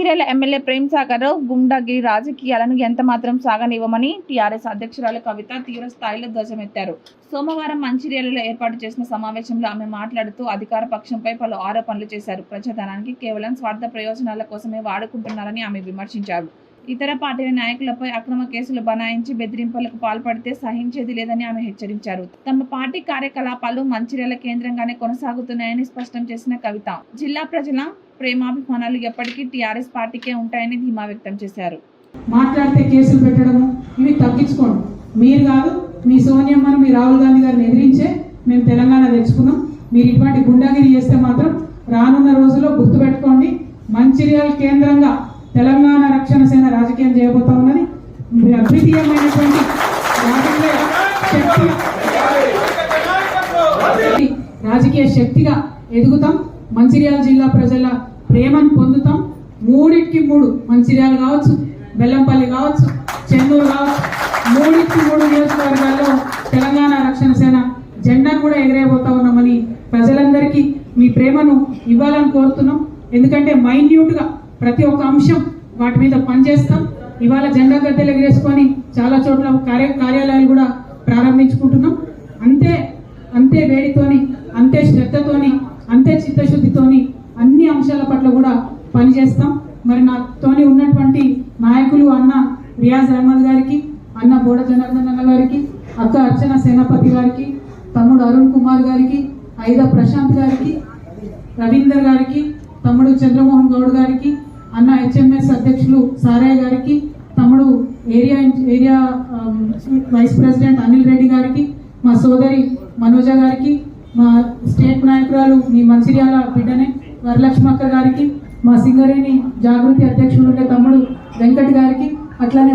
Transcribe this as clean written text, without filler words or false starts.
Mancherial MLA Prem Sagar గుండాగిరి రాజకీయాలను ఎంత మాత్రం సాగనివ్వమని టీఆర్ఎస్ అధ్యక్షురాలు కవిత తీవ్ర స్థాయిలో ధ్వజమెత్తారు. సోమవారం మంచిర్యాలలో ఏర్పాటు చేసిన సమావేశంలో ఆమె మాట్లాడుతూ అధికార పక్షంపై పలు ఆరోపణలు చేశారు. ప్రజాధనానికి కేవలం స్వార్థ ప్రయోజనాల కోసమే వాడుకుంటున్నారని ఆమె విమర్శించారు. ఇతర పార్టీల నాయకులపై అక్రమ కేసులు బనాయించి బెదిరింపులకు పాల్పడితే సహించేది లేదని ఆమె హెచ్చరించారు. తమ పార్టీ కార్యకలాపాలు మంచిర్యాల కేంద్రంగానే కొనసాగుతున్నాయని స్పష్టం చేసిన కవిత జిల్లా ప్రజల ప్రేమాభిమానాలు ఎప్పటికీ టీఆర్ఎస్ పార్టీకే ఉంటాయని ధీమా వ్యక్తం చేశారు. మాట్లాడితే కేసులు పెట్టడము ఇవి తగ్గించుకోండి. మీరు కాదు, మీ సోనియమ్మను, మీ రాహుల్ గాంధీ గారిని ఎదిరించే మేము తెలంగాణ తెచ్చుకున్నాం. మీరు ఇటువంటి గుండాగిరి చేస్తే మాత్రం రానున్న రోజుల్లో గుర్తుపెట్టుకోండి, మంచిర్యాల కేంద్రంగా తెలంగాణ రక్షణ సేన రాజకీయం చేయబోతా ఉన్నది. అద్వితీయమైనటువంటి రాజకీయ శక్తిగా ఎదుగుతాం. మంచిర్యాల జిల్లా ప్రజల ప్రేమను పొందుతాం. మూడింటికి మూడు, మంచిర్యాల కావచ్చు, బెల్లంపల్లి కావచ్చు, చెన్నూరు కావచ్చు, మూడింటికి మూడు నియోజకవర్గాల్లో తెలంగాణ రక్షణ సేన జెండాను కూడా ఎగిరేయబోతా ఉన్నామని ప్రజలందరికీ మీ ప్రేమను ఇవ్వాలని కోరుతున్నాం. ఎందుకంటే మైన్యూట్గా ప్రతి ఒక్క అంశం వాటి మీద పనిచేస్తాం. ఇవాళ జెండా గద్దెలు ఎగిరేసుకొని చాలా చోట్ల కార్యాలయాలు కూడా ప్రారంభించుకుంటున్నాం. అంతే వేడితోని, అంతే శ్రద్ధతోని, అంతే చిత్తశుద్ధితోని అన్ని అంశాల పట్ల కూడా పనిచేస్తాం. మరి నాతోని ఉన్నటువంటి నాయకులు అన్న రియాజ్ అహ్మద్ గారికి, అన్న బోడ జనార్దన్ అన్న గారికి, అక్క అర్చన సేనాపతి గారికి, తమ్ముడు అరుణ్ కుమార్ గారికి, ఐదా ప్రశాంత్ గారికి, రవీందర్ గారికి, తమ్ముడు చంద్రమోహన్ గౌడ్ గారికి, అన్న హెచ్ఎంఎస్ అధ్యక్షులు సారయ్య గారికి, తమ్ముడు area vice president Anil Reddy గారికి, మా సోదరి మనోజ గారికి, మా స్టేట్ నాయకురాలు మీ మంచిర్యాల బిడ్డనే వరలక్ష్మక్క గారికి, మా సింగరేణి జాగృతి అధ్యక్షులు ఉండే తమ్ముడు వెంకట్ గారికి, అట్లానే